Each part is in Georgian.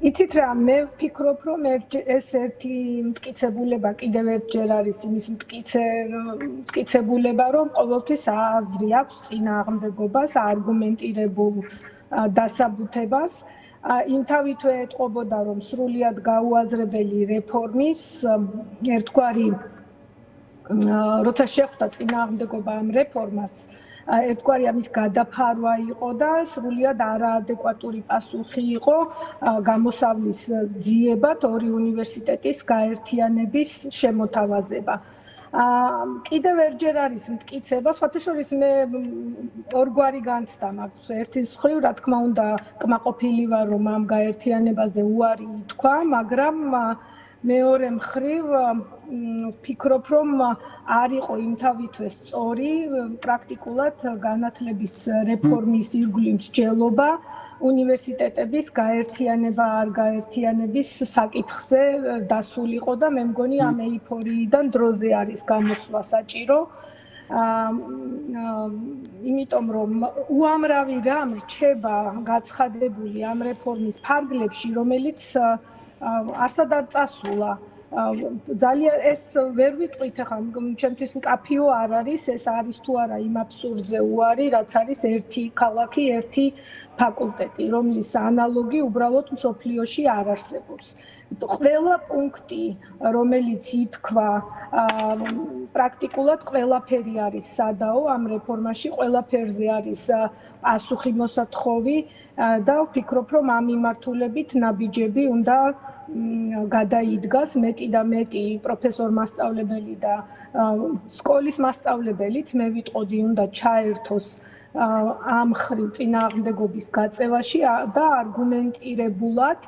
იცით რა, მე ვფიქრობ, რომ ეს ერთი მტკიცებულება კიდევ ერთჯერ არის იმის მტკიცებულება, რომ ყოველთვის აზრი აქვს წინააღმდეგობას, არგუმენტირებულ დასაბუთებას. იმთავითვე ეტყობოდა, რომ სრულიად გაუაზრებელი რეფორმის ერთგვარი როცა შეხვდა წინააღმდეგობა ამ რეფორმას, ერთგვარი ამის გადაფარვა იყო და სრულიად არაადეკვატური პასუხი იყო გამოსავლის ძიებად ორი უნივერსიტეტის გაერთიანების შემოთავაზება. კიდევ ერთჯერ არის მტკიცება, სხვათა შორის მე ორგვარი განცდა მაქვს. ერთის მხრივ, რა თქმა უნდა, კმაყოფილი ვარ, რომ ამ გაერთიანებაზე უარი ითქვა, მაგრამ მეორე მხრივ ვფიქრობ, რომ არ იყო იმთავითვე სწორი პრაქტიკულად განათლების რეფორმის ირგვლივ მსჯელობა უნივერსიტეტების გაერთიანება არ გაერთიანების საკითხზე დასულიყო და მე მგონი ამ ეიფორიიდან დროზე არის გამოსვლა საჭირო. იმიტომ რომ უამრავი რამ რჩება გაცხადებული ამ რეფორმის ფარგლებში, რომელიც არსად არ წასულა. ძალიან ეს ვერ ვიტყვით ახლა ჩემთვის მკაფიო არ არის, ეს არის თუ არა იმ აბსურდზე უარი, რაც არის ერთი ქალაქი, ერთი ფაკულტეტი, რომლის ანალოგი უბრალოდ მსოფლიოში არ არსებობს. ყველა პუნქტი, რომელიც ითქვა, პრაქტიკულად ყველაფერი არის სადაო ამ რეფორმაში, ყველაფერზე არის პასუხი მოსათხოვი და ვფიქრობ, რომ ამ მიმართულებით ნაბიჯები უნდა გადაიდგას მეტი და მეტი პროფესორ მასწავლებელი და სკოლის მასწავლებელიც მე ვიტყოდი უნდა ჩაერთოს ამ მხრივ წინააღმდეგობის გაწევაში და არგუმენტირებულად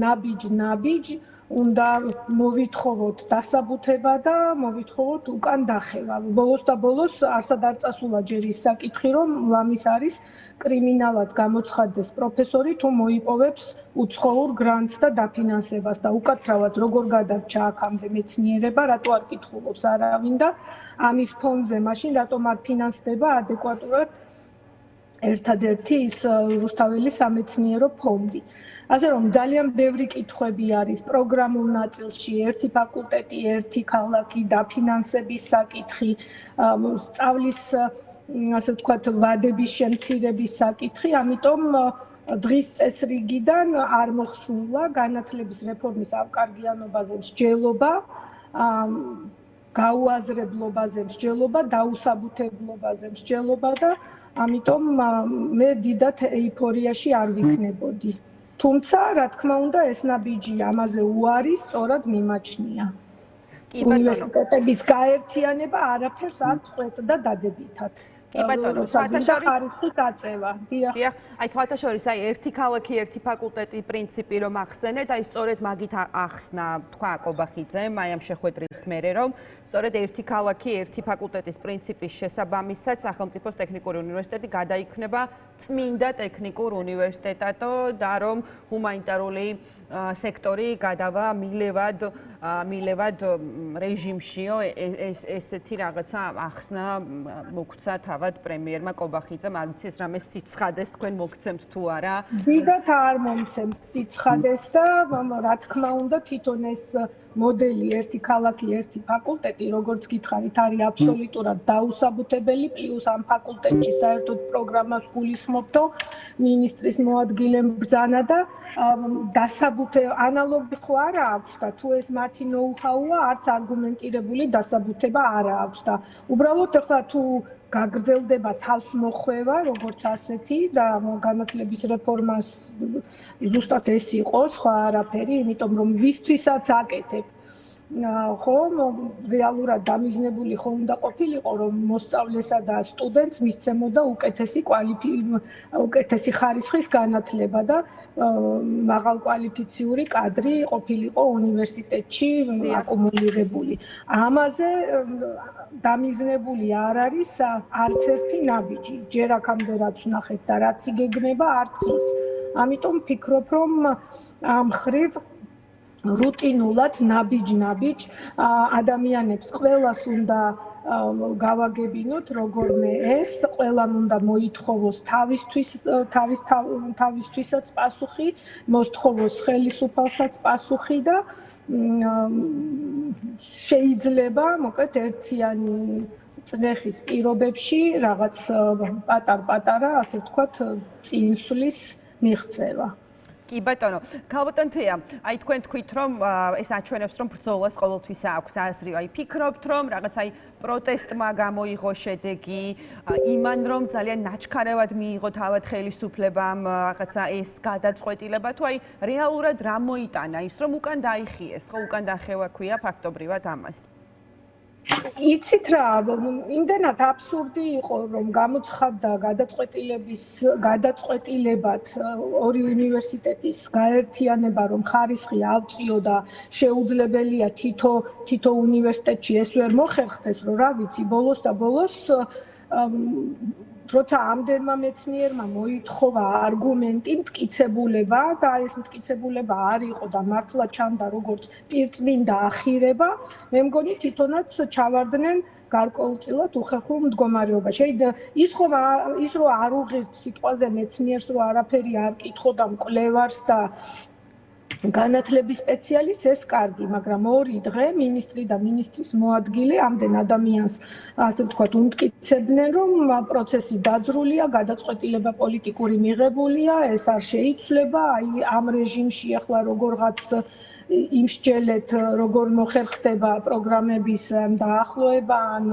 ნაბიჯ უნდა მოვითხოვოთ დასაბუთება და მოვითხოვოთ უკან დახევა. ბოლოს და ბოლოს არსად არ წასულა ჯერ ის საკითხი, რომ ლამის არის კრიმინალად გამოცხადდეს პროფესორი თუ მოიპოვებს უცხოურ გრანტს და დაფინანსებას და უკაცრავად როგორ გადარჩა აქამდე მეცნიერება, რატო არ კითხულობს არავინ და ამის ფონზე მაშინ რატომ არ ფინანსდება ადეკვატურად ერთადერთი ის რუსთაველი სამეცნიერო ფონდი. ასე რომ ძალიან ბევრი კითხვები არის პროგრამულ ნაწილში, ერთი ფაკულტეტი, ერთი ქალაქი, დაფინანსების საკითხი, სწავლის ასე ვთქვათ, ვადების შემცირების საკითხი, ამიტომ დღის წესრიგიდან არ მოხსნილა განათლების რეფორმის ავკარგიანობაზე მსჯელობა, გაუაზრებლობაზე მსჯელობა, დაუსაბუთებლობაზე მსჯელობა და ამიტომ მე დიდად ეიფორიაში არ ვიქნებოდი. თუმცა, რა თქმა უნდა, ეს ნაბიჯი ამაზე უარი სწორად მიმაჩნია. უნივერსიტეტების გაერთიანება არაფერს არ წყვეტდა დადებითად. კი ბატონო, სხვათა შორის ხარისხის აწევა. დიახ, აი სხვათა შორის აი ერთი ქალაქი, ერთი ფაკულტეტი პრინციპი რომ ახსენეთ, აი სწორედ მაგით ახსნა თქვა კობახიძემ, აი ამ შეხვედრის მერე რომ სწორედ ერთი ქალაქი, ერთი ფაკულტეტის პრინციპის შესაბამისად სახელმწიფოს ტექნიკური უნივერსიტეტი გადაიქნება წმინდა ტექნიკურ უნივერსიტეტად და რომ ჰუმანიტარული სექტორი გადავა მილევად რეჟიმშიო ესეთი რაღაცა ახსნა მოგცა თავად პრემიერმა კობახიძემ, არ ვიცი ეს რამე სიცხადეს თქვენ მოგცემთ თუ არა? დიდად არ მომცემს სიცხადეს და რა თქმა უნდა თვითონ ეს მოდელი ერთი ქალაქი, ერთი ფაკულტეტი, როგორც გითხარით, არის აბსოლუტურად დაუსაბუთებელი, პლუს ამ ფაკულტეტში საერთოდ პროგრამას გულისხმობდო მინისტრის მოადგილე ბრძანა და ანალოგი ხო არა აქვს და თუ ეს მათი ნოუ-ჰაუა, არც არგუმენტირებული დასაბუთება არა აქვს და უბრალოდ ახლა თუ გაგრძელდება თავს მოხვევა, როგორც ასეთი და განათლების რეფორმას ზუსტად ეს იყო, სხვა არაფერი, იმიტომ რომ ვისთვისაც აკეთებ ხო, რეალურად დამიზნებული ხო უნდა ყოფილიყო, რომ მოსწავლესა და სტუდენტს მისცემოდა უკეთესი ხარისხის განათლება და მაღალკვალიფიციური კადრი ყოფილიყო უნივერსიტეტში აკუმულირებული. ამაზე დამიზნებული არ არის არც ერთი ნაბიჯი. ჯერ აქამდე რაც ვნახეთ და რაც იგეგმება, არც ის. ამიტომ ვფიქრობ, რომ ამ ხრივ რუტინულად ნაბიჯ ადამიანებს ყველას უნდა გავაგებინოთ როგორმე ეს ყველამ უნდა მოითხოვოს თავისთვისაც პასუხი, მოსთხოვოს ხელისუფალსაც პასუხი და შეიძლება მოკლედ ერთიანი წნეხის პირობებში რაღაც პატარ-პატარა, ასე ვთქვათ, წინსვლის მიღწევა. კი ბატონო, ქალბატონ თეა, აი თქვენ თქვით რომ ეს აჩვენებს რომ ბრძოლას ყოველთვის აქვს აზრი, აი ფიქრობთ რომ რაღაც აი პროტესტმა გამოიღო შედეგი, იმან რომ ძალიან ნაჩქარევად მიიღო თავად ხელისუფლებამ რაღაცა ეს გადაწყვეტილება თუ აი რეალურად რა მოიტანა ის რომ უკან დაიხიეს, ხო უკან დახევა ქვია ფაქტობრივად ამას. იცით რა, იმდენად აბსურდი იყო, რომ გამოცხადდა გადაწყვეტილებად ორი უნივერსიტეტის გაერთიანება, რომ ხარისხი ავწიო და შეუძლებელია თითო უნივერსიტეტში ეს ვერ მოხერხდეს, რომ რა ვიცი, ბოლოს და ბოლოს როცა ამდენმა მეცნიერმა მოითხოვა არგუმენტი, მტკიცებულება და ეს მტკიცებულება არ იყო და მართლა ჩანდა როგორც პირწმინდა ახირება, მე მგონი თვითონაც ჩავარდნენ გარკვეულწილად უხერხულ მდგომარეობაში. ის რომ არ უღირთ სიტყვაზე მეცნიერს, რომ არაფერი არ კითხო და მკვლევარს და განათლების სპეციალისტს ეს კარგი, მაგრამ 2 დღე მინისტრი და მინისტრის მოადგილე ამდენ ადამიანს, ასე ვთქვათ, უმტკიცებდნენ, რომ პროცესი დაძრულია, გადაწყვეტილება პოლიტიკური მიღებულია, ეს არ შეიცვლება, აი ამ რეჟიმში ახლა როგორღაც იმსჯელეთ, როგორ მოხერხდება პროგრამების დაახლოება ან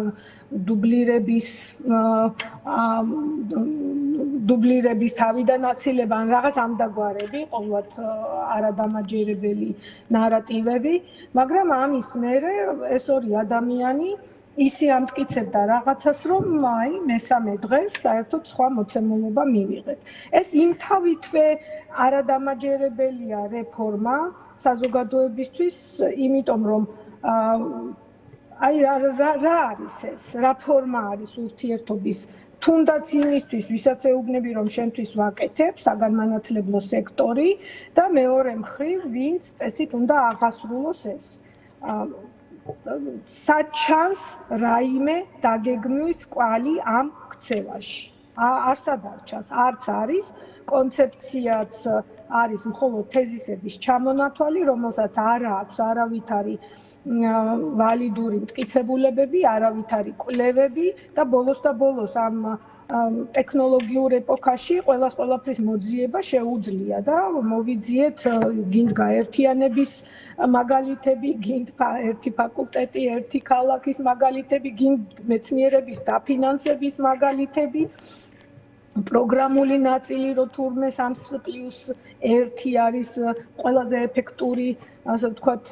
დუბლირების თავიდან აცილება ან რაღაც ამდაგვარები, ყოველთ არადამაჯერებელი ნარატივები, მაგრამ ამის მერე ეს ორი ადამიანი ისე ამტკიცებდა რაღაცას, რომ აი მესამე დღეს საერთოდ სხვა მოცემულობა მივიღეთ. ეს იმთავითვე არადამაჯერებელია რეფორმა საზოგადოებისთვის, იმიტომ რომ აი რა არის ეს? რა ფორმა არის ურთიერთობის თუნდაც იმისთვის, ვისაც ეუბნები, რომ შენთვის ვაკეთებ საგანმანათლებლო სექტორი და მეორე მხრივ, ვინც წესით უნდა აღასრულოს ეს. საჩანს რაიმე დაგეგმვის კვალი ამ ქცევაში. არსად არ ჩანს, არც არის კონცეფციაც არის მხოლოდ თეზისების ჩამონათვალი, რომელსაც არ აქვს არავითარი ვალიდური მტკიცებულებები, არავითარი კვლევები და ბოლოს ამ ტექნოლოგიურ ეპოქაში ყველაფრის მოძიება შეუძლია და მოვიძიეთ გინდ გაერთიანების მაგალითები, გინდ ერთი ფაკულტეტი, ერთი ქალაქის მაგალითები, გინდ მეცნიერების დაფინანსების მაგალითები. პროგრამული ნაწილი რო თურმე 3+1 არის ყველაზე ეფექტური, ასე ვთქვათ,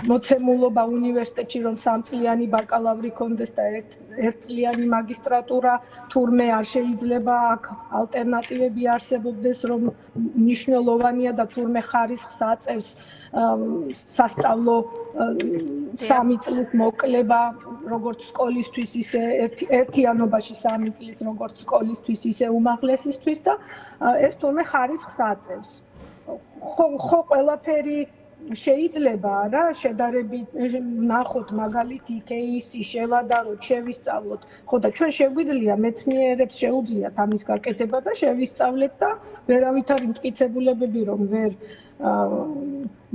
მოცემულობა უნივერსიტეტში, რომ 3-წლიანი ბაკალავრი კონდეს და 1-წლიანი მაგისტრატურა, თურმე არ შეიძლება აქ ალტერნატივები არსებობდეს, რომ მნიშვნელოვანია და თურმე ხარისხს აწევს სასწავლო 3 წლის მოკლება, როგორც სკოლისთვის, ისე ერთიანობაში 3 წლის, როგორც სკოლისთვის, ისე უმაღლესისთვის და ეს თურმე ხარისხს აწევს. ხო ყველაფერი შეიძლება რა შედარებით ნახოთ მაგალითი кейსი შევადაროთ, შევისწავლოთ. ხო და ჩვენ შეგვიძლია მეცნიერებს შეუძლიათ ამის გაკეთება და შევისწავლეთ და ვერავითარი მტკიცებულებები რომ ვერ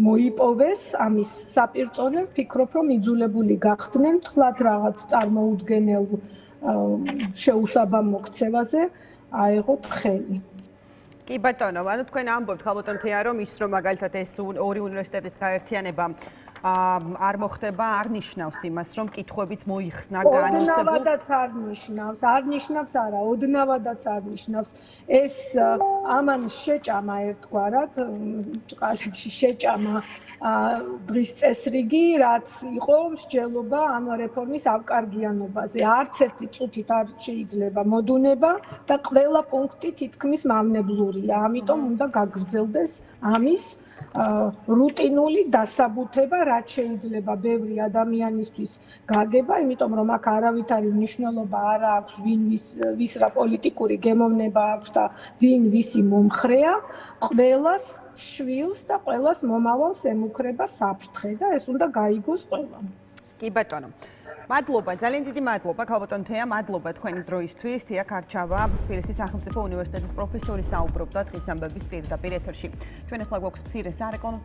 მოიპოვეს ამის საპირწონე, ვფიქრობ რომ იძულებული გახდნენ თლად რაღაც წარმოუდგენელ შეუსაბამო ქცევაზე აეღოთ ხელი. კი ბატონო, ანუ თქვენ ამბობთ ქალბატონ თეა რომ ის რომ მაგალითად ეს ორი უნივერსიტეტის გაერთიანება არ მოხდება, არ ნიშნავს იმას, რომ კითხვებიც მოიხსნა განუსაბო. ოდნავადაც არ ნიშნავს არა, ოდნავადაც არ ნიშნავს. ეს ამან შეჭამა ერთგვარად, ჭყალებში შეჭამა დღის წესრიგი, რაც იყო მსჯელობა ამ რეფორმის ავკარგიანობაზე. არც ერთი წუთით არ შეიძლება მოდუნება და ყველა პუნქტი თითქმის მავნებლურია. ამიტომ უნდა გაგრძელდეს ამის რუტინული დასაბუთება, რაც შეიძლება ბევრი ადამიანისთვის გაგება, იმიტომ რომ აქ არავითარი მნიშვნელობა არ აქვს, ვის რა პოლიტიკური გემოვნება აქვს და ვინ ვისი მომხრეა, ყველას შვილს და ყველას მომავალს ემუქრება საფრთხე და ეს უნდა გაიგოს ყველამ. კი ბატონო. მადლობა, ძალიან დიდი მადლობა, ქალბატონ თეა, მადლობა თქვენი დროისთვის. თეა ქარჩავა, თბილისის სახელმწიფო უნივერსიტეტის პროფესორი საუბრობდა დღის ამბების პირდაპირ ეთერში. ჩვენ ახლა გვაქვს მცირე სარეკლამო